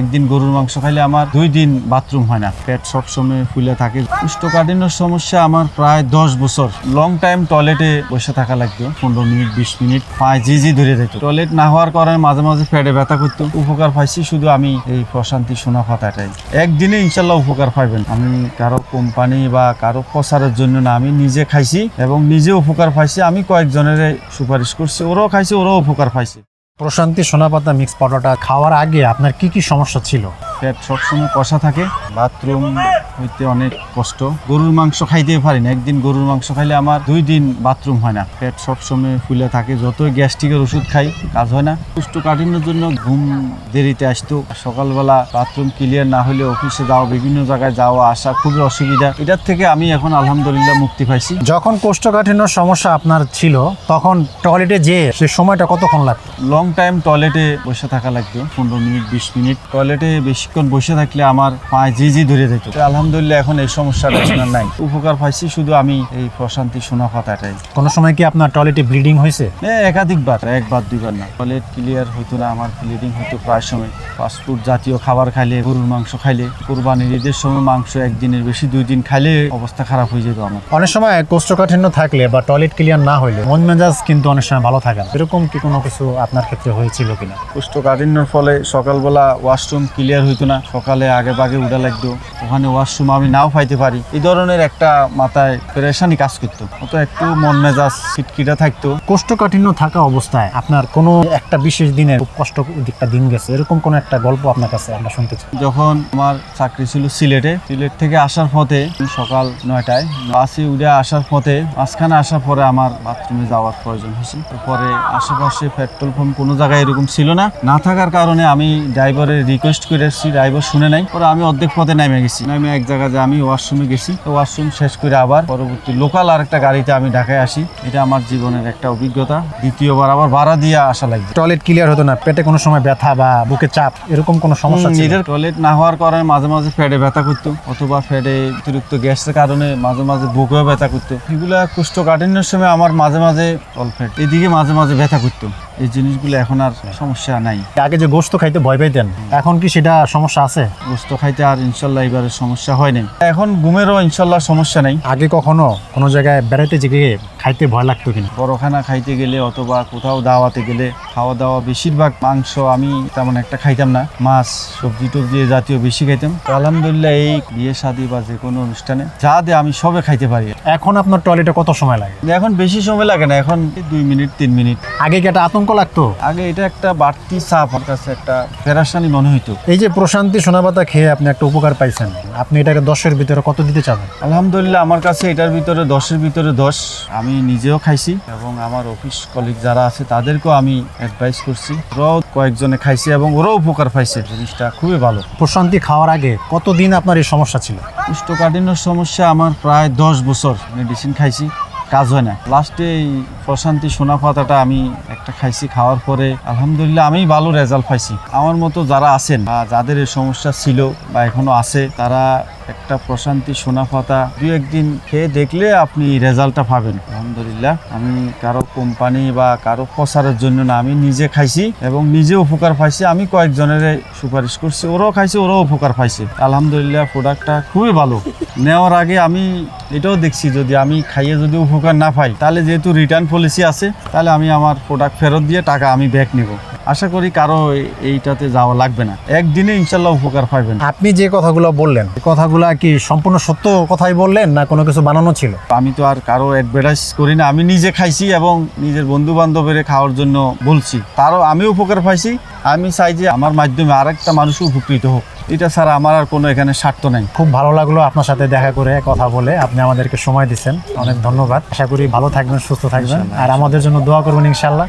একদিন গরুর মাংস খাইলে আমার 2 দিন বাথরুম হয় না, পেট সবসময় ফুলে থাকে। কোষ্ঠকাঠিন্যের সমস্যা আমার প্রায় 10 বছর। লং টাইম টয়লেটে বসে থাকা লাগতো, 15 মিনিট 20 মিনিট, পায়ে জি ধরে যেত। টয়লেট না হওয়ার কারণে মাঝে মাঝে পেটে ব্যথা করতো। উপকার পাইছি শুধু আমি এই প্রশান্তি সোনা পাতাটাই। একদিনে ইনশাল্লাহ উপকার পাইবেন। আমি কারো কোম্পানি বা কারো প্রচারের জন্য না, আমি নিজে খাইছি এবং নিজে উপকার পাইছি। আমি কয়েকজনের সুপারিশ করছি, ওরাও খাইছে, ওরাও উপকার পাইছে। প্রশান্তি সোনাপাতা মিক্স পাউডারটা খাওয়ার আগে আপনার কি কি সমস্যা ছিল? পেট সবসময় কষা থাকে, বাথরুম হইতে অনেক কষ্ট, গরুর মাংস খাইতে পারি না। একদিন গরুর মাংস খাইলে আমার 2 দিন বাথরুম হয় না, পেট সবসময় ফুলে থাকে। যতই গ্যাস্ট্রিকের ওষুধ খাই কাজ হয় না। কোষ্ঠকাঠিন্যের জন্য ঘুম দেরিতে আসতো, সকালবেলা বাথরুম ক্লিয়ার না হলে অফিসে যাওয়া, বিভিন্ন জায়গায় যাওয়া আসা খুবই অসুবিধা। এটার থেকে আমি এখন আলহামদুলিল্লাহ মুক্তি পাইছি। যখন কোষ্ঠকাঠিন্যর সমস্যা আপনার ছিল তখন টয়লেটে যেয়ে সে সময়টা কতক্ষণ লাগতো? লং টাইম টয়লেটে বসে থাকা লাগতো, 15 মিনিট 20 মিনিট। টয়লেটে বেশিক্ষণ বসে থাকলে আমার পায়ে জি ধরে যেত। আলহামদুলিল্লাহ এখন এই সমস্যাটা নাই, উপকার পাইছি শুধু আমি এই প্রশান্তি সোনা পাতাটাই। কোনো সময় কি আপনার টয়লেটে ব্লিডিং হয়েছে? একাধিকবার, 1 বার 2 বার না। টয়লেট ক্লিয়ার হইতো না, আমার ব্লিডিং হতো প্রায় সময়। ফাস্টফুড জাতীয় খাবার খাইলে, গরুর মাংস খাইলে, কোরবানির ঈদের সময় মাংস একদিনের বেশি 2 দিন খাইলে অবস্থা খারাপ হয়ে যেত আমার। অনেক সময় কোষ্ঠকাঠিন্য থাকলে বা টয়লেট ক্লিয়ার না হইলে মন মেজাজ কিন্তু অনেক সময় ভালো থাকে না। এরকম কি কোনো কিছু আপনার ক্ষেত্রে হয়েছিল কিনা? কোষ্ঠকাঠিন্যর ফলে সকালবেলা ওয়াশরুম ক্লিয়ার হইতো না, সকালে আগে উঠা লাগতো, ওখানে ওয়াশরুম আমি নাও পাইতে পারি। এই ধরনের একটা মাথায় পেরেশানি কাজ করতো, অত একটু মন মেজাজ খিটখিটা থাকতো। কোষ্ঠকাঠিন্য থাকা অবস্থায় আপনার কোনো একটা বিশেষ দিনে খুব কষ্ট একটা দিন গেছে, এরকম কোনো একটা গল্প আপনার কাছে আমরা শুনতে চাই। যখন আমার চাকরি ছিল সিলেট থেকে আসার পথে, সকাল 9টায় বাসে উঠে আসার পথে, মাঝখানে আসার পরে আমার বাথরুমে যাওয়ার প্রয়োজন হয়েছে। পরে আশেপাশে পেট্রোল পাম্প কোনো জায়গায় এরকম ছিল না থাকার কারণে আমি ড্রাইভারের রিকোয়েস্ট করে এসেছি, ড্রাইভার শুনে নাই। পরে আমি অর্ধেক পথে নেমে গেছি, এক জায়গায় যে আমি ওয়াশরুমে গেছি, তো ওয়াশরুম শেষ করে আবার পরবর্তী লোকাল আরেকটা গাড়িতে আমি ঢাকায় আসি। এটা আমার জীবনের একটা অভিজ্ঞতা। দ্বিতীয়বার আবার ভাড়া দিয়ে আসা লাগবে। টয়লেট ক্লিয়ার হতো না, পেটে কোনো সময় ব্যথা বা বুকে চাপ, এরকম কোনো সমস্যা ছিল? টয়লেট না হওয়ার কারণে মাঝে মাঝে পেটে ব্যথা করতো, অথবা পেটে অতিরিক্ত গ্যাসের কারণে মাঝে মাঝে বুকেও ব্যথা করতো। এগুলা কোষ্ঠকাঠিন্যের সময় আমার মাঝে মাঝে তলপেট এদিকে মাঝে মাঝে ব্যথা করতো। এই জিনিসগুলো এখন আর সমস্যা নাই। আগে যে গোশত খাইতে ভয় পাইতেন, এখন কি সেটা সমস্যা আছে? গোশত খাইতে আর ইনশাল্লাহ এবারে সমস্যা হয় নাই। এখন ঘুমেরও ইনশাল্লাহ সমস্যা নাই। আগে কখনো কোনো জায়গায় বেড়াতে গিয়ে খাইতে ভয় লাগতো কিনা? বড়খানা খাইতে গেলে অথবা কোথাও দাওয়াতে গেলে খাওয়া দাওয়া বেশিরভাগ মাংস আমি তেমন একটা খাইতাম না, মাছ সবজি টবজি জাতীয় বেশি খাইতাম। তো আলহামদুলিল্লাহ এই বিয়ে শাদী বা যে কোনো অনুষ্ঠানে যা দে আমি সবে খাইতে পারি। এখন আপনার টয়লেটে কত সময় লাগে? এখন বেশি সময় লাগে না, এখন 2 মিনিট 3 মিনিট। আগে কি একটা আতঙ্ক লাগতো? আগে এটা একটা বাড়তি চাপ, আমার কাছে একটা পেরেশানি মনে হইতো। এই যে প্রশান্তি সোনাপাতা খেয়ে আপনি একটা উপকার পাইছেন, আপনি এটাকে 10-এর ভিতরে কত দিতে চাবেন? আলহামদুলিল্লাহ আমার কাছে এটার ভিতরে 10-এর ভিতরে 10। আমি নিজেও খাইছি এবং আমার অফিস কলিগ যারা আছে তাদেরকেও আমি অ্যাডভাইস করছি, ওরাও কয়েকজনে খাইছে এবং ওরাও উপকার পাইছে। জিনিসটা খুবই ভালো। প্রশান্তি খাওয়ার আগে কতদিন আপনার এই সমস্যা ছিল? কোষ্ঠকাঠিন্যর সমস্যা আমার প্রায় 10 বছর। মেডিসিন খাইছি, কাজ হয় না। লাস্টে এই প্রশান্তি সোনা পাতাটা আমি একটা খাইছি, খাওয়ার পরে আলহামদুলিল্লাহ আমি ভালো রেজাল্ট পাইছি। আমার মতো যারা আছেন বা যাদের এই সমস্যা ছিল বা এখনো আছে, তারা একটা প্রশান্তি সোনা পাতা 2-1 দিন খেয়ে দেখলে আপনি রেজাল্টটা পাবেন। আলহামদুলিল্লাহ আমি কারো কোম্পানি বা কারো প্রচারের জন্য না, আমি নিজে খাইছি এবং নিজে উপকার পাইছি। আমি কয়েকজনের সুপারিশ করছি, ওরাও খাইছে, ওরাও উপকার পাইছে। আলহামদুলিল্লাহ প্রোডাক্টটা খুবই ভালো। নেওয়ার আগে আমি এটাও দেখছি, যদি আমি খাইয়ে যদি উপকার না পাই, তাহলে যেহেতু রিটার্ন পলিসি আছে, তাহলে আমি আমার প্রোডাক্ট ফেরত দিয়ে টাকা আমি ব্যাক নেব। আশা করি কারো এইটাতে যাওয়া লাগবে না, একদিনে ইনশাল্লাহ উপকার পাইবেন। আপনি যে কথাগুলো বললেন, কথাগুলা কি সম্পূর্ণ সত্য কথাই বললেন না কোনো কিছু বানানো ছিল? আমি তো আর কারো অ্যাডভার্টাইজ করি না, আমি নিজে খাইছি এবং নিজের বন্ধু বান্ধবের খাওয়ার জন্য বলছি, তারও আমি উপকার পাইছি। আমি চাই যে আমার মাধ্যমে আরেকটা মানুষও উপকৃত হোক, এটা ছাড়া আমার আর কোনো এখানে স্বার্থ নাই। খুব ভালো লাগলো আপনার সাথে দেখা করে, কথা বলে। আপনি আমাদেরকে সময় দিচ্ছেন, অনেক ধন্যবাদ। আশা করি ভালো থাকবেন, সুস্থ থাকবেন, আর আমাদের জন্য দোয়া করবেন ইনশাল্লাহ।